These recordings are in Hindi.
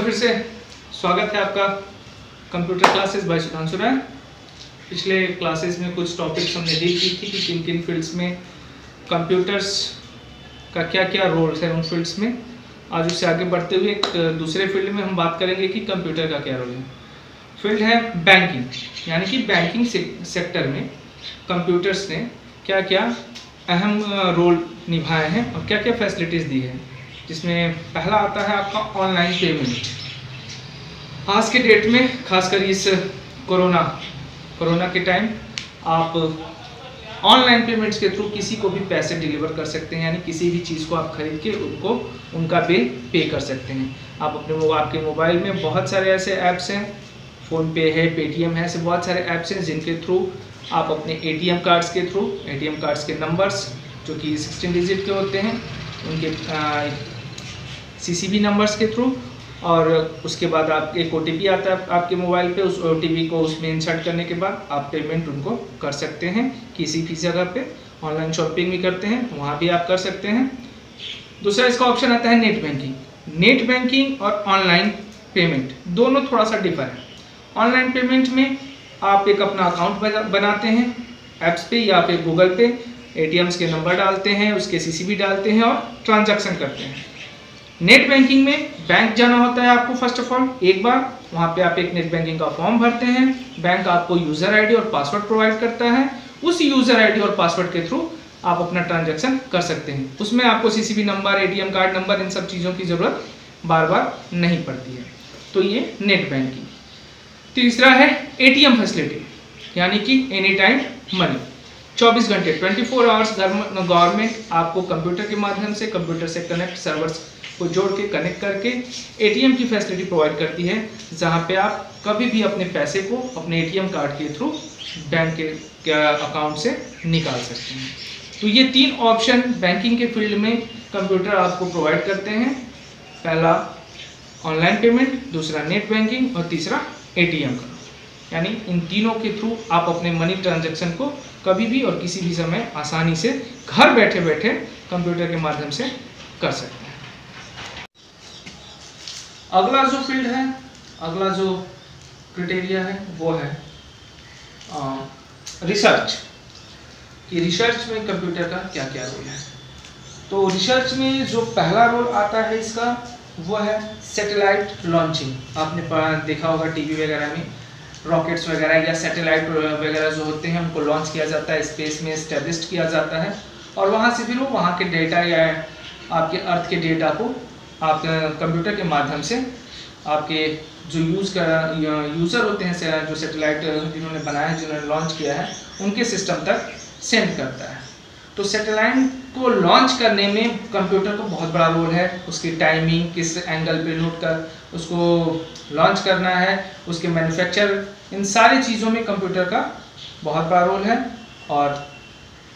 फिर से स्वागत है आपका कंप्यूटर क्लासेस बाय सुधांशु राय। पिछले क्लासेस में कुछ टॉपिक्स हमने डील की थी कि किन किन फील्ड्स में कंप्यूटर्स का क्या क्या रोल्स है उन फील्ड्स में। आज उससे आगे बढ़ते हुए एक दूसरे फील्ड में हम बात करेंगे कि कंप्यूटर का क्या रोल है। फील्ड है बैंकिंग, यानी कि बैंकिंग सेक्टर में कंप्यूटर्स ने क्या क्या अहम रोल निभाए हैं और क्या क्या फैसिलिटीज़ दी है। जिसमें पहला आता है आपका ऑनलाइन पेमेंट। आज के डेट में खासकर इस कोरोना के टाइम आप ऑनलाइन पेमेंट्स के थ्रू किसी को भी पैसे डिलीवर कर सकते हैं, यानी किसी भी चीज़ को आप खरीद के उनका बिल पे कर सकते हैं। आप आपके मोबाइल में बहुत सारे ऐसे ऐप्स हैं, फ़ोनपे है, पेटीएम है, ऐसे बहुत सारे ऐप्स हैं जिनके थ्रू आप अपने एटीएम कार्ड्स के थ्रू, एटीएम कार्ड्स के नंबर्स जो कि 16 डिजिट के होते हैं उनके सीसीवी नंबर्स के थ्रू, और उसके बाद एक ओटीपी आता है आपके मोबाइल पे, उस ओटीपी को उसमें इंसर्ट करने के बाद आप पेमेंट उनको कर सकते हैं। किसी भी जगह पे ऑनलाइन शॉपिंग भी करते हैं वहाँ भी आप कर सकते हैं। दूसरा इसका ऑप्शन आता है नेट बैंकिंग। नेट बैंकिंग और ऑनलाइन पेमेंट दोनों थोड़ा सा डिफर है। ऑनलाइन पेमेंट में आप एक अपना अकाउंट बनाते हैं ऐप्स पे या फिर गूगल पे, एटीएम्स के नंबर डालते हैं, उसके सीसीवी डालते हैं और ट्रांजैक्शन करते हैं। नेट बैंकिंग में बैंक जाना होता है आपको फर्स्ट ऑफ ऑल एक बार, वहाँ पे आप एक नेट बैंकिंग का फॉर्म भरते हैं, बैंक आपको यूज़र आईडी और पासवर्ड प्रोवाइड करता है, उस यूज़र आईडी और पासवर्ड के थ्रू आप अपना ट्रांजैक्शन कर सकते हैं। उसमें आपको CCV number, ATM card number, इन सब चीज़ों की ज़रूरत बार बार नहीं पड़ती है। तो ये नेट बैंकिंग। तीसरा है एटीएम फैसिलिटी, यानी कि एनी टाइम मनी, 24 घंटे 24 आवर्स गवर्नमेंट आपको कंप्यूटर के माध्यम से, कंप्यूटर से कनेक्ट सर्वर्स को जोड़ के कनेक्ट करके एटीएम की फैसिलिटी प्रोवाइड करती है, जहां पे आप कभी भी अपने पैसे को अपने एटीएम कार्ड के थ्रू बैंक के अकाउंट से निकाल सकते हैं। तो ये 3 ऑप्शन बैंकिंग के फील्ड में कंप्यूटर आपको प्रोवाइड करते हैं। पहला ऑनलाइन पेमेंट, दूसरा नेट बैंकिंग और तीसरा एटीएम का, यानी इन तीनों के थ्रू आप अपने मनी ट्रांजैक्शन को कभी भी और किसी भी समय आसानी से घर बैठे बैठे कंप्यूटर के माध्यम से कर सकते हैं। अगला जो फील्ड है, अगला जो क्राइटेरिया है वो है रिसर्च, कि रिसर्च में कंप्यूटर का क्या क्या रोल है। तो रिसर्च में जो पहला रोल आता है इसका वो है सैटेलाइट लॉन्चिंग। आपने देखा होगा टीवी वगैरह में रॉकेट्स वगैरह या सैटेलाइट वगैरह जो होते हैं उनको लॉन्च किया जाता है, स्पेस में एस्टेब्लिश किया जाता है, और वहाँ से फिर वो वहाँ के डेटा या आपके अर्थ के डेटा को आप कंप्यूटर के माध्यम से आपके जो यूज़र होते हैं, जो सैटेलाइट जिन्होंने बनाया है, जिन्होंने लॉन्च किया है, उनके सिस्टम तक सेंड करता है। तो सैटेलाइट को लॉन्च करने में कंप्यूटर को बहुत बड़ा रोल है। उसकी टाइमिंग, किस एंगल पे नोट कर उसको लॉन्च करना है, उसके मैन्युफैक्चर, इन सारी चीज़ों में कंप्यूटर का बहुत बड़ा रोल है, और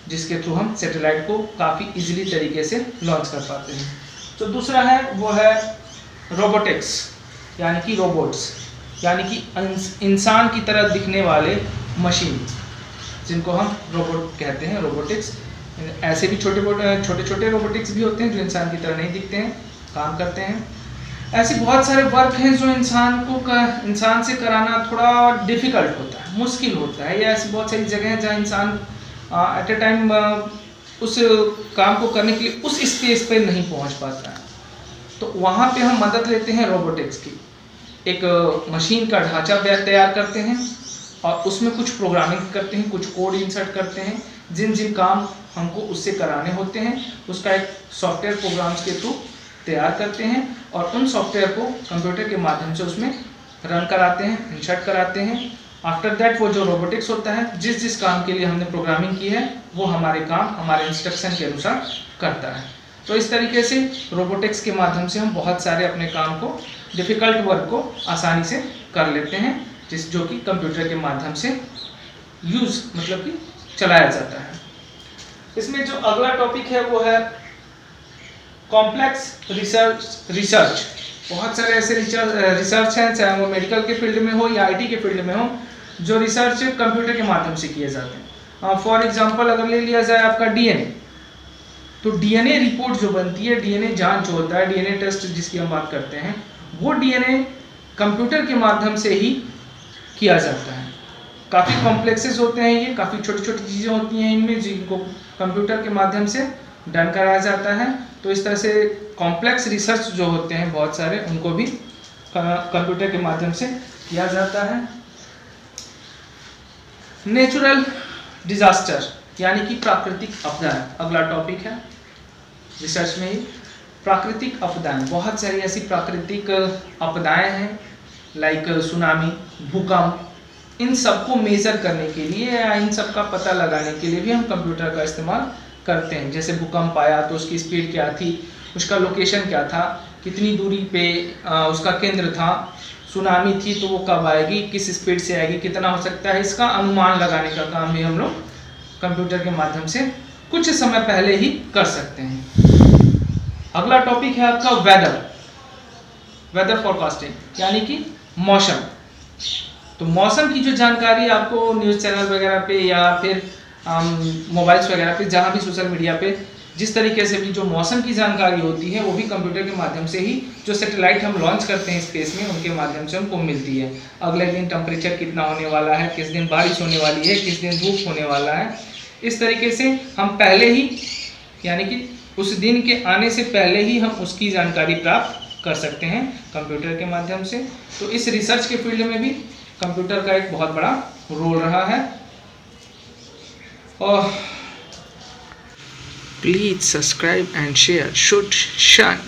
जिसके थ्रू हम सैटेलाइट को काफ़ी इजीली तरीके से लॉन्च कर पाते हैं। तो दूसरा है वो है रोबोटिक्स, यानी कि रोबोट्स, यानी कि इंसान की तरह दिखने वाले मशीन, जिनको हम रोबोट कहते हैं। रोबोटिक्स ऐसे भी छोटे छोटे रोबोटिक्स भी होते हैं जो इंसान की तरह नहीं दिखते हैं, काम करते हैं। ऐसे बहुत सारे वर्क हैं जो इंसान से कराना थोड़ा डिफ़िकल्ट होता है, मुश्किल होता है, या ऐसी बहुत सारी जगह हैं जहाँ इंसान एट ए टाइम उस काम को करने के लिए उस स्पेस पे नहीं पहुंच पाता है। तो वहाँ पे हम मदद लेते हैं रोबोटिक्स की। एक मशीन का ढांचा तैयार करते हैं और उसमें कुछ प्रोग्रामिंग करते हैं, कुछ कोड इंसर्ट करते हैं, जिन काम हमको उससे कराने होते हैं उसका एक सॉफ्टवेयर प्रोग्राम्स के थ्रू तैयार करते हैं, और उन सॉफ्टवेयर को कंप्यूटर के माध्यम से उसमें रन कराते हैं, इंसर्ट कराते हैं। आफ्टर दैट वो जो रोबोटिक्स होता है, जिस काम के लिए हमने प्रोग्रामिंग की है, वो हमारे काम हमारे इंस्ट्रक्शन के अनुसार करता है। तो इस तरीके से रोबोटिक्स के माध्यम से हम बहुत सारे अपने काम को, डिफ़िकल्ट वर्क को आसानी से कर लेते हैं, जो कि कंप्यूटर के माध्यम से मतलब कि चलाया जाता है। इसमें जो अगला टॉपिक है वो है कॉम्प्लेक्स रिसर्च। बहुत सारे ऐसे रिसर्च हैं, चाहे वो मेडिकल के फील्ड में हो या आईटी के फील्ड में हो, जो रिसर्च कंप्यूटर के माध्यम से किए जाते हैं। फॉर एग्जांपल अगर ले लिया जाए आपका डीएनए, तो डीएनए रिपोर्ट जो बनती है, डीएनए जांच जो होता है, डीएनए टेस्ट जिसकी हम बात करते हैं, वो डीएनए कंप्यूटर के माध्यम से ही किया जाता है। काफ़ी कॉम्प्लेक्सेस होते हैं, ये काफ़ी छोटी छोटी चीज़ें होती हैं इनमें, जिनको कंप्यूटर के माध्यम से डन कराया जाता है। तो इस तरह से कॉम्प्लेक्स रिसर्च जो होते हैं बहुत सारे, उनको भी कंप्यूटर के माध्यम से किया जाता है। नेचुरल डिजास्टर यानी कि प्राकृतिक आपदाएं अगला टॉपिक है रिसर्च में ही। प्राकृतिक आपदाएं, बहुत सारी ऐसी प्राकृतिक आपदाएं हैं लाइक सुनामी, भूकंप, इन सबको मेजर करने के लिए या इन सब का पता लगाने के लिए भी हम कंप्यूटर का इस्तेमाल करते हैं। जैसे भूकंप आया तो उसकी स्पीड क्या थी, उसका लोकेशन क्या था, कितनी दूरी पे उसका केंद्र था, सुनामी थी तो वो कब आएगी, किस स्पीड से आएगी, कितना हो सकता है, इसका अनुमान लगाने का काम भी हम लोग कंप्यूटर के माध्यम से कुछ समय पहले ही कर सकते हैं। अगला टॉपिक है आपका वेदर फॉरकास्टिंग यानी कि मौसम। तो मौसम की जो जानकारी आपको न्यूज़ चैनल वगैरह पे या फिर मोबाइल्स वगैरह पे, जहाँ भी सोशल मीडिया पे जिस तरीके से भी जो मौसम की जानकारी होती है वो भी कंप्यूटर के माध्यम से ही, जो सैटेलाइट हम लॉन्च करते हैं स्पेस में उनके माध्यम से हमको मिलती है। अगले दिन टेम्परेचर कितना होने वाला है, किस दिन बारिश होने वाली है, किस दिन धूप होने वाला है, इस तरीके से हम पहले ही यानी कि उस दिन के आने से पहले ही हम उसकी जानकारी प्राप्त कर सकते हैं कंप्यूटर के माध्यम से। तो इस रिसर्च के फील्ड में भी कंप्यूटर का एक बहुत बड़ा रोल रहा है। और please subscribe and share should शन।